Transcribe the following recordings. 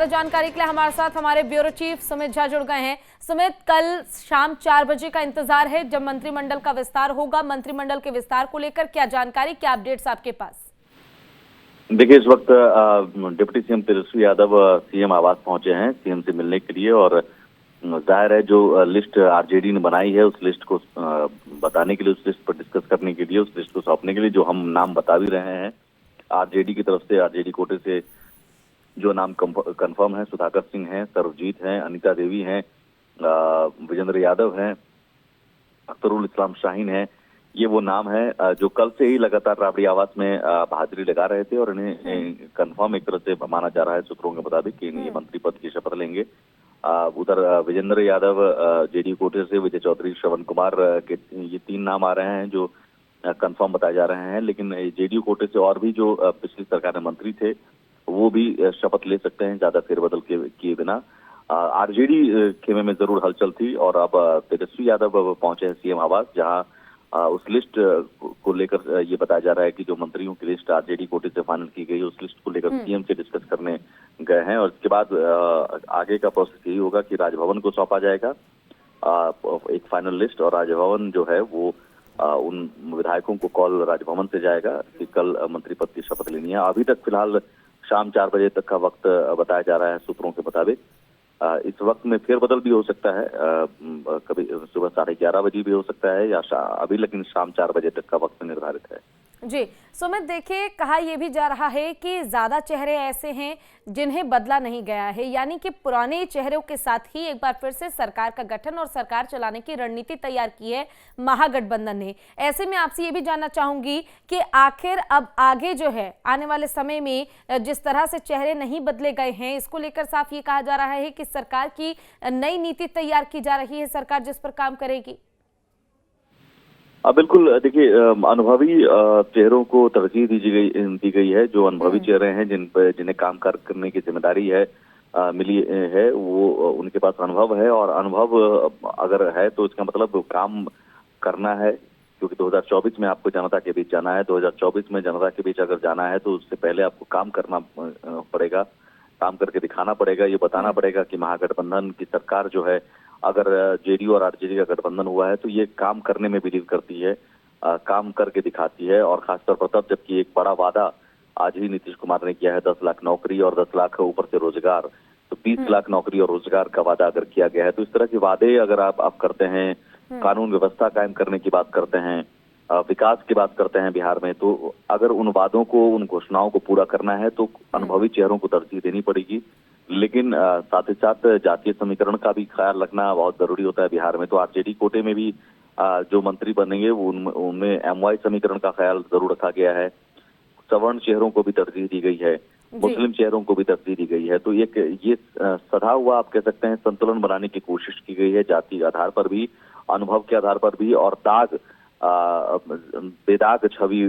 ज्यादा जानकारी के लिए हमारे साथ हमारे ब्यूरो चीफ सुमित झा जुड़ गए हैं। सुमित, कल शाम 4 बजे का इंतजार है जब मंत्रिमंडल का विस्तार होगा। मंत्रिमंडल के विस्तार को लेकर क्या जानकारी, क्या अपडेट्स आपके पास? देखिए, इस वक्त deputy CM Tejashwi Yadav CM आवास पहुंचे हैं सीएम से मिलने के लिए। और जाहिर है जो लिस्ट आरजेडी ने बनाई है उस लिस्ट को बताने के लिए, उस लिस्ट पर डिस्कस करने के लिए, उस लिस्ट को सौंपने के लिए जो हम नाम बता भी रहे हैं आरजेडी की तरफ से, आरजेडी कोटे से जो नाम कंफर्म है, सुधाकर सिंह हैं, सर्वजीत हैं, अनीता देवी हैं, विजेंद्र यादव हैं, अख्तरुल इस्लाम शाहीन हैं। ये वो नाम है जो कल से ही लगातार राबड़ी आवास में बहादुरी लगा रहे थे और इन्हें कंफर्म एक तरह से माना जा रहा है सूत्रों के मुताबिक कि ये मंत्री पद की शपथ लेंगे। उधर विजेंद्र यादव जेडीयू कोटे से, विजय चौधरी, श्रवण कुमार के ये 3 नाम आ रहे हैं जो कंफर्म बताए जा रहे हैं। लेकिन जेडीयू कोटे से और भी जो पिछली सरकार में मंत्री थे वो भी शपथ ले सकते हैं ज्यादा फेरबदल किए बिना। आरजेडी खेमे में जरूर हलचल थी और अब तेजस्वी यादव पहुंचे हैं सीएम आवास, जहां उस लिस्ट को लेकर ये बताया जा रहा है कि जो मंत्रियों की लिस्ट आरजेडी कोटे से फाइनल की गई है उस लिस्ट को लेकर सीएम से डिस्कस करने गए हैं। और इसके बाद आगे का प्रोसेस यही होगा कि राजभवन को सौंपा जाएगा एक फाइनल लिस्ट, और राजभवन जो है वो उन विधायकों को कॉल राजभवन से जाएगा कि कल मंत्री पद की शपथ लेनी है। अभी तक फिलहाल शाम 4 बजे तक का वक्त बताया जा रहा है सूत्रों के मुताबिक। इस वक्त में फेरबदल भी हो सकता है, कभी सुबह 11:30 बजे भी हो सकता है या अभी, लेकिन शाम 4 बजे तक का वक्त निर्धारित है। जी सुमित, देखिए कहा यह भी जा रहा है कि ज्यादा चेहरे ऐसे हैं जिन्हें बदला नहीं गया है, यानी कि पुराने चेहरों के साथ ही एक बार फिर से सरकार का गठन और सरकार चलाने की रणनीति तैयार की है महागठबंधन ने। ऐसे में आपसे ये भी जानना चाहूंगी कि आखिर अब आगे जो है आने वाले समय में जिस तरह से चेहरे नहीं बदले गए हैं, इसको लेकर साफ ये कहा जा रहा है कि सरकार की नई नीति तैयार की जा रही है, सरकार जिस पर काम करेगी। बिल्कुल, देखिए अनुभवी चेहरों को तरजीह दी गई है। जो अनुभवी चेहरे हैं जिन्हें काम करने की जिम्मेदारी है मिली है, वो उनके पास अनुभव है। और अनुभव अगर है तो इसका मतलब काम करना है, क्योंकि 2024 में आपको जनता के बीच जाना है। 2024 में जनता के बीच अगर जाना है तो उससे पहले आपको काम करना पड़ेगा, काम करके दिखाना पड़ेगा, ये बताना पड़ेगा कि महागठबंधन की सरकार जो है, अगर जेडीयू और आरजेडी का गठबंधन हुआ है तो ये काम करने में बिलीव करती है, काम करके दिखाती है। और खासतौर पर तब जबकि एक बड़ा वादा आज ही नीतीश कुमार ने किया है, 10 लाख नौकरी और 10 लाख ऊपर से रोजगार, तो 20 लाख नौकरी और रोजगार का वादा अगर किया गया है तो इस तरह के वादे अगर आप करते हैं, कानून व्यवस्था कायम करने की बात करते हैं, विकास की बात करते हैं बिहार में, तो अगर उन वादों को, उन घोषणाओं को पूरा करना है तो अनुभवी चेहरों को तरजीह देनी पड़ेगी। लेकिन साथ ही साथ जातीय समीकरण का भी ख्याल रखना बहुत जरूरी होता है बिहार में। तो आरजेडी कोटे में भी जो मंत्री बनेंगे उनमें एमवाई समीकरण का ख्याल जरूर रखा गया है। सवर्ण चेहरों को भी तरजीह दी गई है, मुस्लिम चेहरों को भी तरजीह दी गई है। तो ये सधा हुआ आप कह सकते हैं संतुलन बनाने की कोशिश की गई है, जाति के आधार पर भी, अनुभव के आधार पर भी, और बेदाग छवि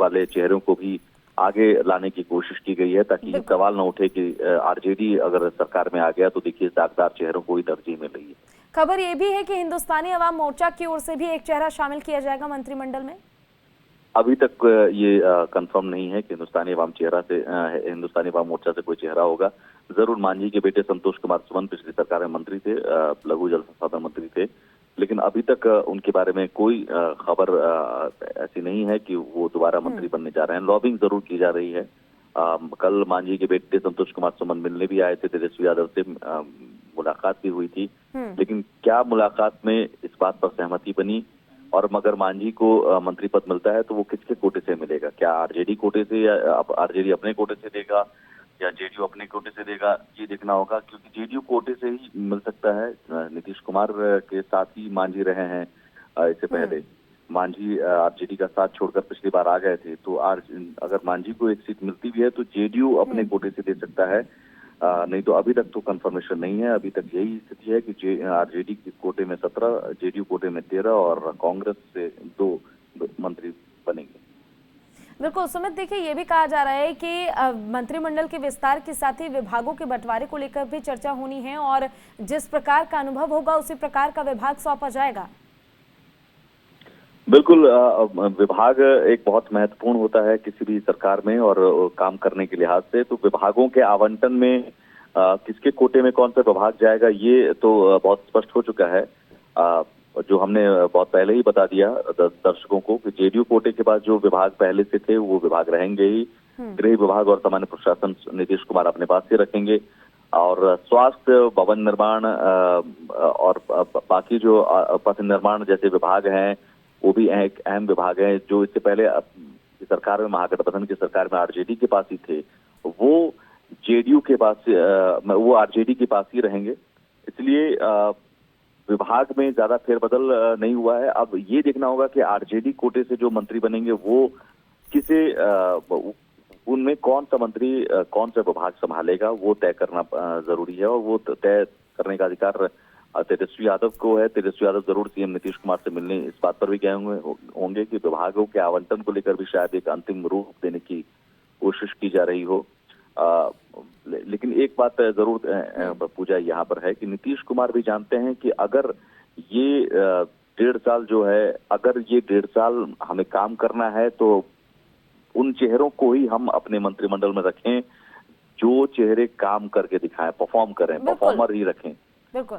वाले चेहरों को भी आगे लाने की कोशिश की गई है, ताकि सवाल न उठे कि आरजेडी अगर सरकार में आ गया तो देखिए दागदार चेहरों को ही तरजीह मिल रही है। खबर ये भी है कि हिंदुस्तानी अवाम मोर्चा की ओर से भी एक चेहरा शामिल किया जाएगा मंत्रिमंडल में। अभी तक ये कंफर्म नहीं है कि हिंदुस्तानी अवाम मोर्चा से कोई चेहरा होगा। जरूर मांझी के बेटे संतोष कुमार सुमन पिछली सरकार में मंत्री थे, लघु जल संसाधन मंत्री थे, लेकिन अभी तक उनके बारे में कोई खबर ऐसी नहीं है कि वो दोबारा मंत्री बनने जा रहे हैं। लॉबिंग जरूर की जा रही है। कल मांझी के बेटे संतोष कुमार सुमन मिलने भी आए थे, तेजस्वी यादव से मुलाकात भी हुई थी, लेकिन क्या मुलाकात में इस बात पर सहमति बनी और मगर मांझी को मंत्री पद मिलता है तो वो किसके कोटे से मिलेगा? क्या आरजेडी कोटे से, या आरजेडी अपने कोटे से देगा या जेडीयू अपने कोटे से देगा, ये देखना होगा। क्योंकि जेडीयू कोटे से ही मिल सकता है। नीतीश कुमार के साथ ही मांझी रहे हैं, इससे पहले मांझी आरजेडी का साथ छोड़कर पिछली बार आ गए थे। तो अगर मांझी को एक सीट मिलती भी है तो जेडीयू अपने कोटे से दे सकता है, नहीं तो अभी तक तो कंफर्मेशन नहीं है। अभी तक यही स्थिति है कि आरजेडी के कोटे में 17, जेडीयू कोटे में 13 और कांग्रेस से 2 मंत्री बनेंगे। बिल्कुल सुमित, देखिए ये भी कहा जा रहा है कि मंत्रिमंडल के विस्तार के साथ ही विभागों के बंटवारे को लेकर भी चर्चा होनी है और जिस प्रकार का अनुभव होगा उसी प्रकार का विभाग सौंपा जाएगा। बिल्कुल विभाग एक बहुत महत्वपूर्ण होता है किसी भी सरकार में और काम करने के लिहाज से। तो विभागों के आवंटन में किसके कोटे में कौन सा विभाग जाएगा ये तो बहुत स्पष्ट हो चुका है। जो हमने बहुत पहले ही बता दिया दर्शकों को कि जेडीयू कोटे के बाद जो विभाग पहले से थे वो विभाग रहेंगे ही। गृह विभाग और सामान्य प्रशासन नीतीश कुमार अपने पास ही रखेंगे और स्वास्थ्य, भवन निर्माण और बाकी जो पथ निर्माण जैसे विभाग हैं वो भी एक अहम विभाग है। जो इससे पहले सरकार में महागठबंधन की सरकार में आरजेडी के पास ही थे वो जेडीयू के पास वो आरजेडी के पास ही रहेंगे। इसलिए विभाग में ज्यादा फेरबदल नहीं हुआ है। अब ये देखना होगा कि आरजेडी कोटे से जो मंत्री बनेंगे वो किसे उनमें कौन सा मंत्री कौन सा विभाग संभालेगा वो तय करना जरूरी है और वो तय करने का अधिकार तेजस्वी यादव को है। तेजस्वी यादव जरूर सीएम नीतीश कुमार से मिलने इस बात पर भी गए होंगे कि विभागों के आवंटन को लेकर भी शायद एक अंतिम रूप देने की कोशिश की जा रही हो। लेकिन एक बात जरूर पूजा यहाँ पर है कि नीतीश कुमार भी जानते हैं कि अगर ये 1.5 साल जो है, अगर ये 1.5 साल हमें काम करना है तो उन चेहरों को ही हम अपने मंत्रिमंडल में रखें जो चेहरे काम करके दिखाएं, परफॉर्म करें, परफॉर्मर ही रखें। बिल्कुल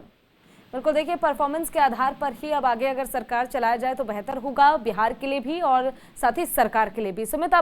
बिल्कुल, देखिए परफॉर्मेंस के आधार पर ही अब आगे अगर सरकार चलाया जाए तो बेहतर होगा बिहार के लिए भी और साथ ही सरकार के लिए भी। सुमित,